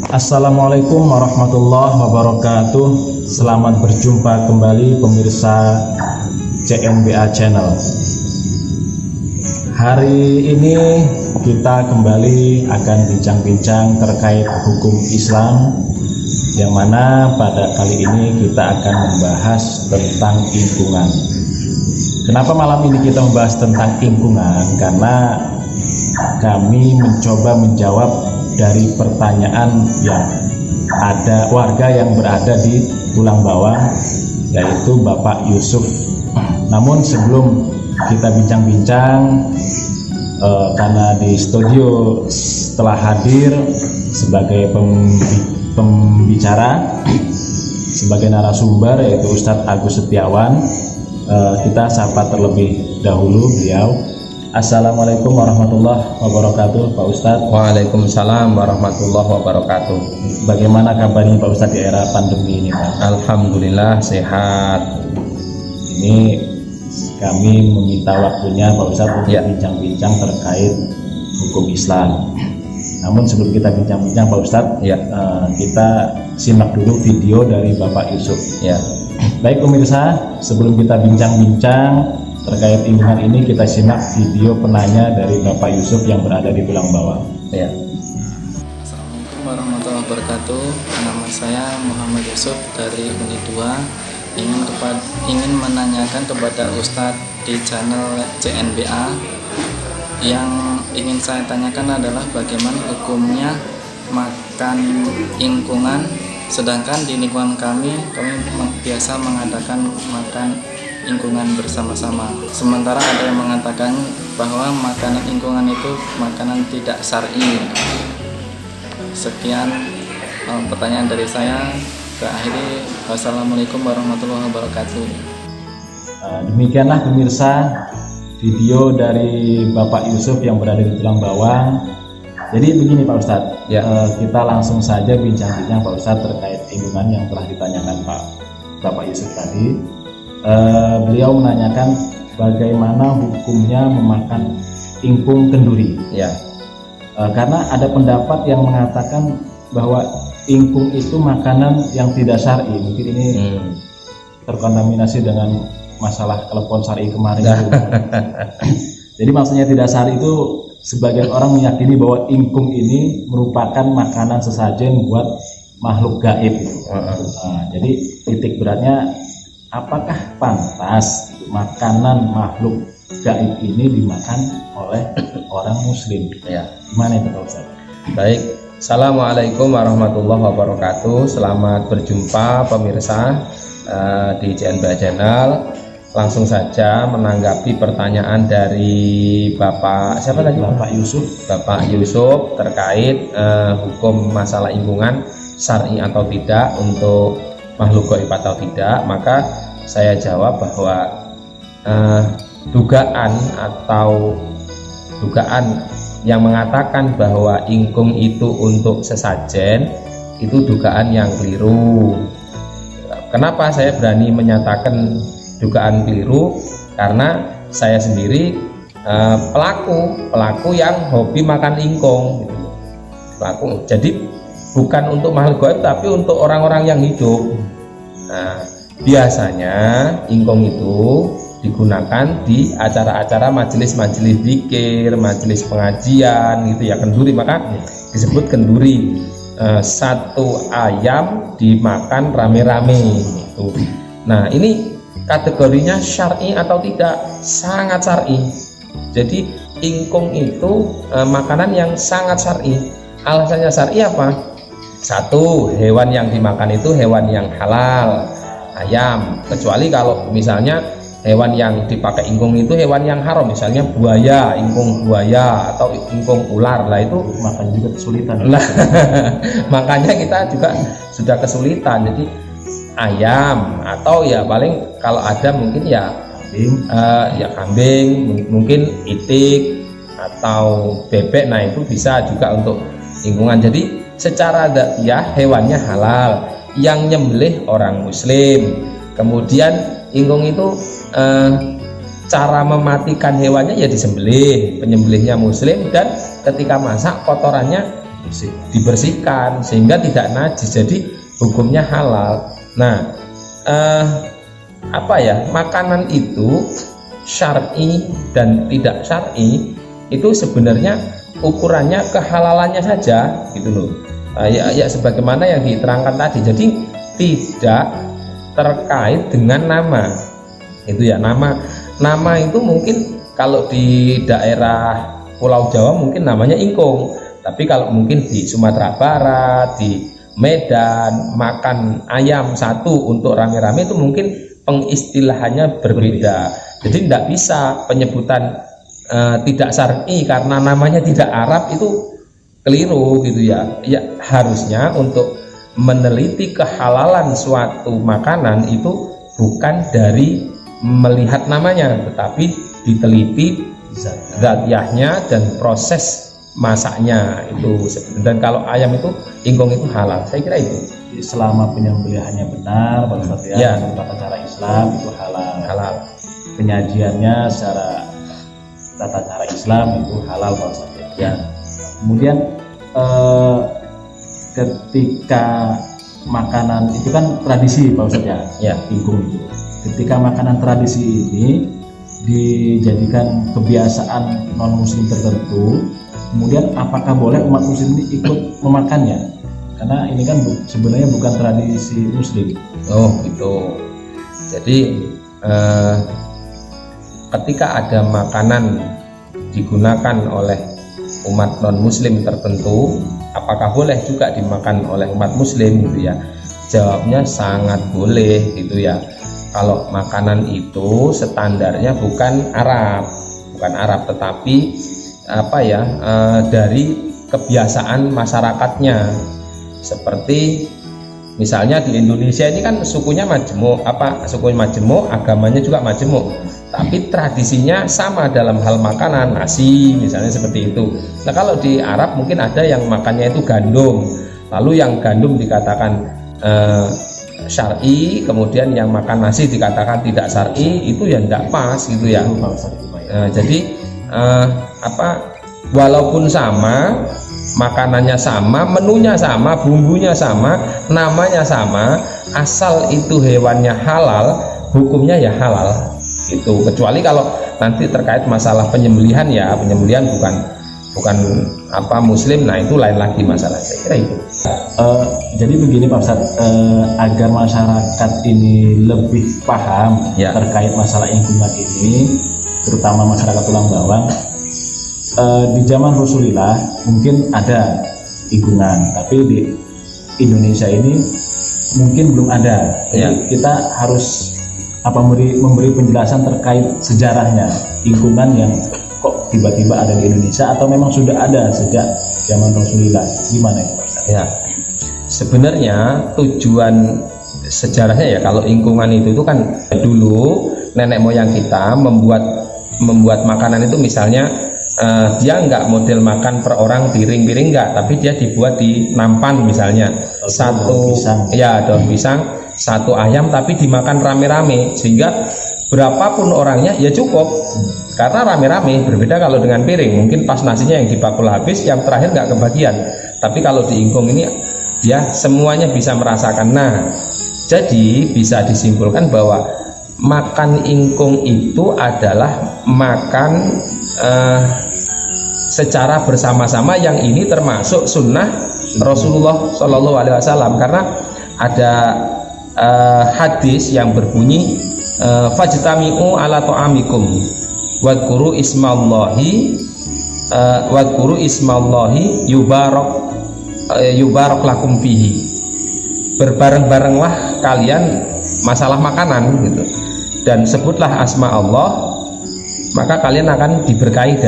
Assalamualaikum warahmatullahi wabarakatuh. Selamat berjumpa kembali pemirsa CNBA Channel. Hari ini kita kembali akan bincang-bincang terkait hukum Islam, yang mana pada kali ini kita akan membahas tentang lingkungan. Kenapa malam ini kita membahas tentang lingkungan? Karena kami mencoba menjawab dari pertanyaan yang ada warga yang berada di Tulang Bawang, yaitu Bapak Yusuf. Namun sebelum kita bincang-bincang, karena di studio telah hadir sebagai pembicara, sebagai narasumber, yaitu Ustadz Agus Setiawan, kita sapa terlebih dahulu beliau. Assalamualaikum warahmatullahi wabarakatuh, Pak Ustadz. Waalaikumsalam warahmatullahi wabarakatuh. Bagaimana kabarnya Pak Ustadz di era pandemi ini, Pak? Alhamdulillah sehat. Ini kami meminta waktunya Pak Ustadz untuk bincang-bincang terkait hukum Islam. Namun sebelum kita bincang-bincang Pak Ustadz, kita simak dulu video dari Bapak Yusuf. Baik pemirsa, sebelum kita bincang-bincang terkait lingkungan ini, kita simak video penanya dari Bapak Yusuf yang berada di Tulang Bawang. Assalamualaikum warahmatullahi wabarakatuh. Nama saya Muhammad Yusuf dari Uni 2. Ingin menanyakan kepada Ustadz di channel CNBA. Yang ingin saya tanyakan adalah bagaimana hukumnya makan lingkungan, sedangkan di lingkungan kami biasa mengadakan makan lingkungan bersama-sama. Sementara ada yang mengatakan bahwa makanan lingkungan itu makanan tidak syar'i. Sekian pertanyaan dari saya. Akhiri, wassalamualaikum warahmatullahi wabarakatuh. Demikianlah pemirsa video dari Bapak Yusuf yang berada di Tulang Bawang. Jadi begini Pak Ustadz, kita langsung saja bincang-bincang Pak Ustadz terkait lingkungan yang telah ditanyakan Bapak Yusuf tadi. Beliau menanyakan bagaimana hukumnya memakan ingkung kenduri. Karena ada pendapat yang mengatakan bahwa ingkung itu makanan yang tidak syar'i. Mungkin ini terkontaminasi dengan masalah telepon syar'i kemarin. Jadi maksudnya tidak syar'i itu sebagian orang meyakini bahwa ingkung ini merupakan makanan sesajen buat makhluk gaib. Jadi titik beratnya, apakah pantas makanan makhluk gaib ini dimakan oleh orang muslim? Gimana itu Pak Ustaz? Baik, Assalamualaikum warahmatullahi wabarakatuh. Selamat berjumpa pemirsa di CNBA Channel. Langsung saja menanggapi pertanyaan dari Bapak siapa tadi? Bapak Yusuf. Bapak Yusuf terkait hukum masalah lingkungan syar'i atau tidak untuk makhluk gaib atau tidak. Maka saya jawab bahwa dugaan yang mengatakan bahwa ingkung itu untuk sesajen itu dugaan yang keliru. Kenapa saya berani menyatakan dugaan keliru? Karena saya sendiri pelaku yang hobi makan ingkung. Jadi bukan untuk makhluk gaib tapi untuk orang-orang yang hidup. Nah, biasanya ingkung itu digunakan di acara-acara majelis-majelis zikir, majelis pengajian gitu ya, kenduri, maka disebut kenduri. Satu ayam dimakan rame-rame gitu. Nah, ini kategorinya syar'i atau tidak? Sangat syar'i. Jadi ingkung itu makanan yang sangat syar'i. Alasannya syar'i apa? Satu, hewan yang dimakan itu hewan yang halal, ayam. Kecuali kalau misalnya hewan yang dipakai ingkung itu hewan yang haram, misalnya buaya, ingkung buaya atau ingkung ular, lah itu makan juga kesulitan. Nah, makanya kita juga sudah kesulitan. Jadi ayam atau ya paling kalau ada mungkin ya kambing, mungkin itik atau bebek. Nah, itu bisa juga untuk ingkungan. Jadi secara ya hewannya halal, yang nyembelih orang muslim. Kemudian ingkung itu cara mematikan hewannya ya disembelih, penyembelihnya muslim, dan ketika masak kotorannya dibersihkan sehingga tidak najis, jadi hukumnya halal. Nah, makanan itu syar'i dan tidak syar'i itu sebenarnya ukurannya kehalalannya saja gitu loh. Ya sebagaimana yang diterangkan tadi, jadi tidak terkait dengan nama itu ya. Nama itu mungkin kalau di daerah Pulau Jawa mungkin namanya ingkung, tapi kalau mungkin di Sumatera Barat, di Medan, makan ayam satu untuk rame-rame itu mungkin pengistilahannya berbeda. Jadi tidak bisa penyebutan tidak syar'i karena namanya tidak Arab, itu keliru gitu ya. Ya harusnya untuk meneliti kehalalan suatu makanan itu bukan dari melihat namanya, tetapi diteliti zatiyahnya dan proses masaknya itu. Dan kalau ayam itu ingkung itu halal, saya kira itu. Selama penyembelihannya benar, Pak Ustadz ya, tata cara Islam itu halal. Penyajiannya secara tata cara Islam itu halal, Pak Ustadz ya. Kemudian ketika makanan itu kan tradisi, Pak Ustadz ya, ingkung itu. Ketika makanan tradisi ini dijadikan kebiasaan non muslim tertentu, kemudian apakah boleh umat muslim ini ikut memakannya? Karena ini kan sebenarnya bukan tradisi muslim. Oh gitu. Jadi ketika ada makanan digunakan oleh umat non muslim tertentu, apakah boleh juga dimakan oleh umat muslim gitu ya? Jawabnya sangat boleh gitu ya. Kalau makanan itu standarnya bukan Arab tetapi dari kebiasaan masyarakatnya. Seperti misalnya di Indonesia ini kan sukunya majemuk, agamanya juga majemuk, tapi tradisinya sama dalam hal makanan, nasi misalnya seperti itu. Nah kalau di Arab mungkin ada yang makannya itu gandum, lalu yang gandum dikatakan syar'i, kemudian yang makan nasi dikatakan tidak syar'i, itu ya tidak pas gitu ya. Jadi walaupun sama, makanannya sama, menunya sama, bumbunya sama, namanya sama, asal itu hewannya halal, hukumnya ya halal gitu. Kecuali kalau nanti terkait masalah penyembelihan ya, penyembelihan bukan muslim, nah itu lain lagi masalah, saya kira itu. Jadi begini Pak Ustadz, agar masyarakat ini lebih paham terkait masalah ingkungan ini, terutama masyarakat Tulang Bawang, di zaman Rasulullah mungkin ada ingkungan, tapi di Indonesia ini mungkin belum ada. Jadi kita harus memberi penjelasan terkait sejarahnya ingkungan yang kok tiba-tiba ada di Indonesia, atau memang sudah ada sejak zaman Rasulullah. Gimana ya Pak Ustadz? Ya, sebenarnya tujuan sejarahnya ya, kalau ingkungan itu kan dulu nenek moyang kita membuat makanan itu, misalnya dia nggak model makan per orang piring-piring nggak, tapi dia dibuat di nampan misalnya, daun pisang, satu ayam, tapi dimakan rame-rame sehingga berapapun orangnya ya cukup, karena rame-rame. Berbeda kalau dengan piring, mungkin pas nasinya yang dibakul habis, yang terakhir nggak kebagian. Tapi kalau di ingkung ini ya semuanya bisa merasakan. Nah, jadi bisa disimpulkan bahwa makan ingkung itu adalah makan secara bersama-sama, yang ini termasuk sunnah Rasulullah Shallallahu Alaihi Wasallam, karena ada hadis yang berbunyi fajtami'u ala ta'amikum wadhkuru ismallahi yubarak lakum fihi. Berbareng-barenglah kalian masalah makanan gitu, dan sebutlah asma Allah, maka kalian akan diberkahi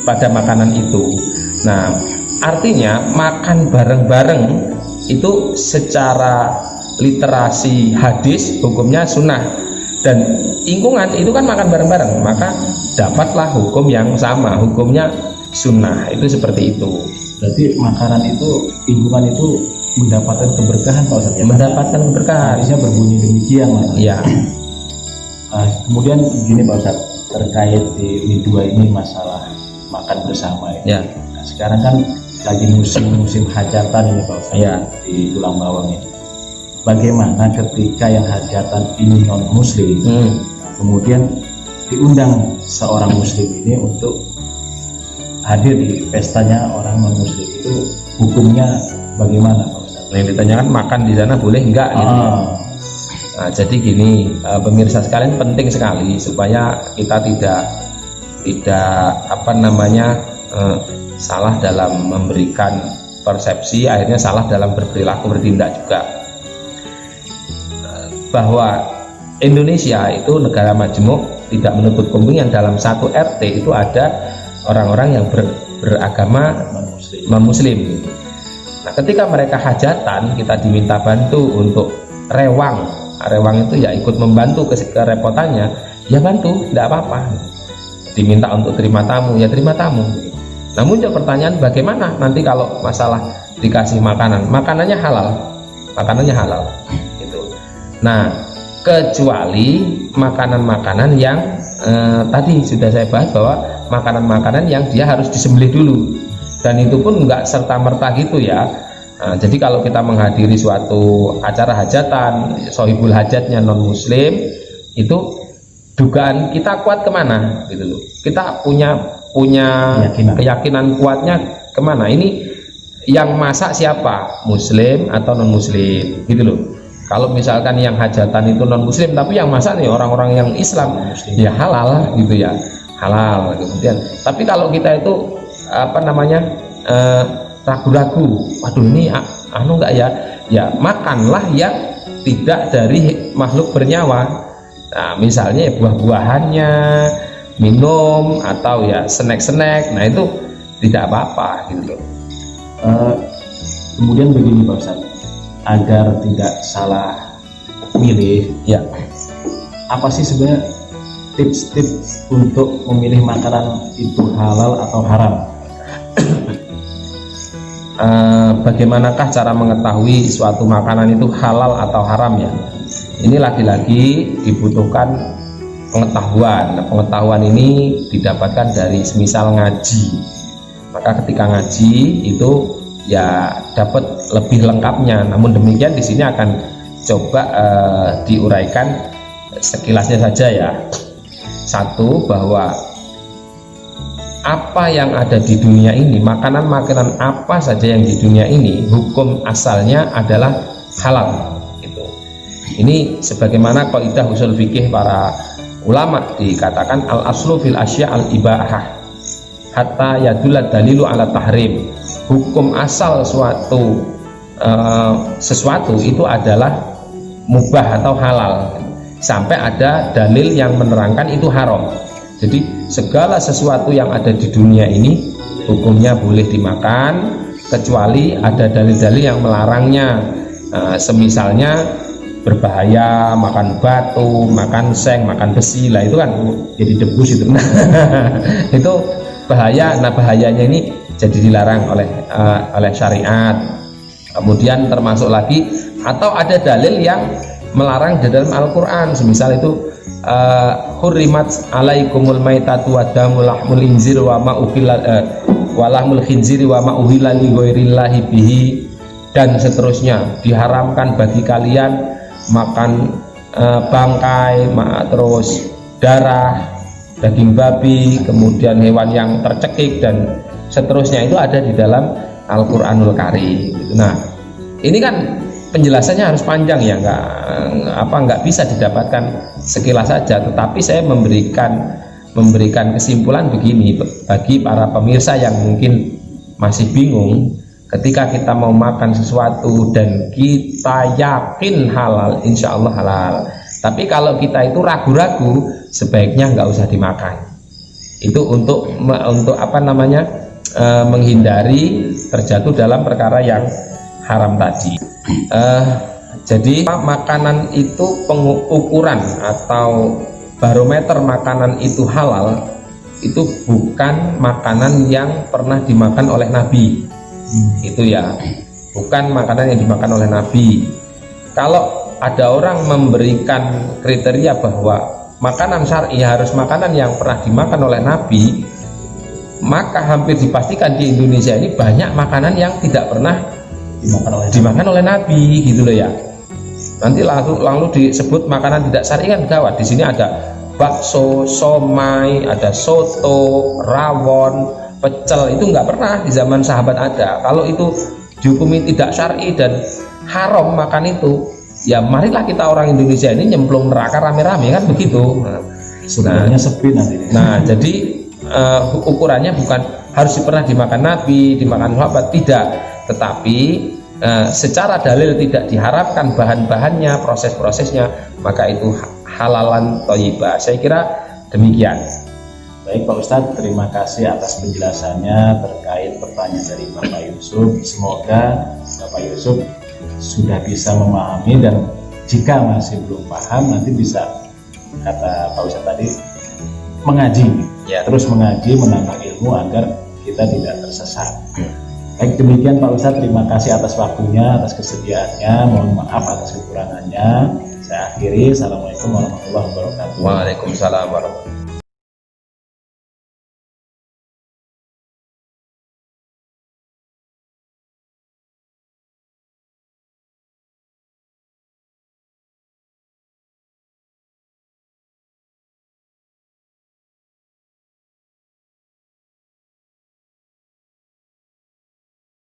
pada makanan itu. Nah, artinya makan bareng-bareng itu secara literasi hadis hukumnya sunnah, dan ingkungan itu kan makan bareng-bareng, maka dapatlah hukum yang sama, hukumnya sunnah. Itu seperti itu. Berarti makanan itu, ingkungan itu mendapatkan keberkahan Pak Ustadz ya? Mendapatkan keberkahan. Hadisnya berbunyi demikian Mas. Iya. Kemudian gini Pak Ustadz, terkait di dua ini masalah makan bersama ya. Ya. Nah, sekarang kan lagi musim hajatan ini Pak Ustadz, Ya. di Tulang Bawang ini. Bagaimana ketika yang hajatan ini non muslim, kemudian diundang seorang muslim ini untuk hadir di pestanya orang non muslim, itu hukumnya bagaimana Pak Ustadz? Yang ditanyakan makan di sana boleh enggak gitu ya. Nah, jadi gini, pemirsa sekalian, penting sekali supaya kita tidak apa namanya salah dalam memberikan persepsi, akhirnya salah dalam berperilaku bertindak juga. Bahwa Indonesia itu negara majemuk, tidak menutup kemungkinan dalam satu RT itu ada orang-orang yang beragama non-muslim. Nah, ketika mereka hajatan, kita diminta bantu untuk rewang. Rewang itu ya ikut membantu kerepotannya, ya bantu, tidak apa-apa. Diminta untuk terima tamu, ya terima tamu. Nah, muncul pertanyaan, bagaimana nanti kalau masalah dikasih makanan? Makanannya halal, gitu. Nah, kecuali makanan-makanan yang tadi sudah saya bahas, bahwa makanan-makanan yang dia harus disembelih dulu, dan itu pun nggak serta-merta gitu ya. Nah, jadi kalau kita menghadiri suatu acara hajatan, sohibul hajatnya non muslim, itu dugaan kita kuat kemana gitu loh. Kita punya keyakinan kuatnya kemana? Ini yang masak siapa, muslim atau non muslim gitu loh. Kalau misalkan yang hajatan itu non muslim tapi yang masak nih orang-orang yang Islam, ya halal gitu ya, halal. Kemudian tapi kalau kita itu apa namanya ragu-ragu, waduh ini anu enggak ya, ya makanlah yang tidak dari makhluk bernyawa. Nah, misalnya buah-buahannya, minum, atau ya snack-snack, nah itu tidak apa-apa gitu loh. Kemudian begini Pak Ustadz, agar tidak salah milih, Ya, apa sih sebenarnya tips-tips untuk memilih makanan itu halal atau haram? bagaimanakah cara mengetahui suatu makanan itu halal atau haram ya? Ini lagi-lagi dibutuhkan pengetahuan. Nah, pengetahuan ini didapatkan dari semisal ngaji. Maka ketika ngaji itu ya dapat lebih lengkapnya. Namun demikian di sini akan coba diuraikan sekilasnya saja ya. Satu, bahwa apa yang ada di dunia ini, makanan-makanan apa saja yang di dunia ini, hukum asalnya adalah halal. Gitu. Ini sebagaimana kaidah usul fikih para ulama, dikatakan al aslu fil asya al ibahah hatta yadulat dalilu ala tahrim. Hukum asal sesuatu itu adalah mubah atau halal sampai ada dalil yang menerangkan itu haram. Jadi segala sesuatu yang ada di dunia ini hukumnya boleh dimakan kecuali ada dalil-dalil yang melarangnya. Semisalnya berbahaya, makan batu, makan seng, makan besi, lah itu kan jadi debus itu. Itu bahaya. Nah, bahayanya ini jadi dilarang oleh syariat. Kemudian termasuk lagi, atau ada dalil yang melarang di dalam Al-Quran, semisal itu hurrimat alaikumul maitatu wa damul lahmul khinzir wa ma walahmul khinziri wa ma uhilla li ghairillahi bihi, dan seterusnya. Diharamkan bagi kalian makan bangkai, terus darah, daging babi, kemudian hewan yang tercekik dan seterusnya. Itu ada di dalam Al-Quranul Karim. Nah, ini kan penjelasannya harus panjang ya, nggak bisa didapatkan sekilas saja. Tetapi saya memberikan kesimpulan begini bagi para pemirsa yang mungkin masih bingung. Ketika kita mau makan sesuatu dan kita yakin halal, insya Allah halal. Tapi kalau kita itu ragu-ragu, sebaiknya nggak usah dimakan. Itu untuk apa namanya, menghindari terjatuh dalam perkara yang haram tadi. Jadi makanan itu pengukuran atau barometer makanan itu halal itu bukan makanan yang pernah dimakan oleh Nabi. Itu ya, bukan makanan yang dimakan oleh Nabi. Kalau ada orang memberikan kriteria bahwa makanan syar'i harus makanan yang pernah dimakan oleh Nabi, maka hampir dipastikan di Indonesia ini banyak makanan yang tidak pernah dimakan oleh Nabi gitu loh ya. Nanti lalu disebut makanan tidak syar'i kan gawat. Di sini ada bakso, somai, ada soto, rawon, pecel, itu nggak pernah di zaman sahabat ada. Kalau itu dihukumi tidak syar'i dan haram makan itu, ya marilah kita orang Indonesia ini nyemplung neraka rame-rame kan begitu. Sebenarnya sepi nanti. Nah, jadi ukurannya bukan harus pernah dimakan Nabi, dimakan sahabat, tidak. Tetapi secara dalil tidak diharapkan bahan-bahannya, proses-prosesnya, maka itu halalan thayyibah. Saya kira demikian. Baik Pak Ustadz, terima kasih atas penjelasannya terkait pertanyaan dari Bapak Yusuf. Semoga Bapak Yusuf sudah bisa memahami, dan jika masih belum paham nanti bisa, kata Pak Ustadz tadi, mengaji Ya. terus mengaji, menambah ilmu agar kita tidak tersesat. Baik, demikian Pak Ustadz, terima kasih atas waktunya, atas kesediaannya, mohon maaf atas kekurangannya. Saya akhiri. Assalamualaikum warahmatullahi wabarakatuh. Waalaikumsalam warahmatullahi wabarakatuh.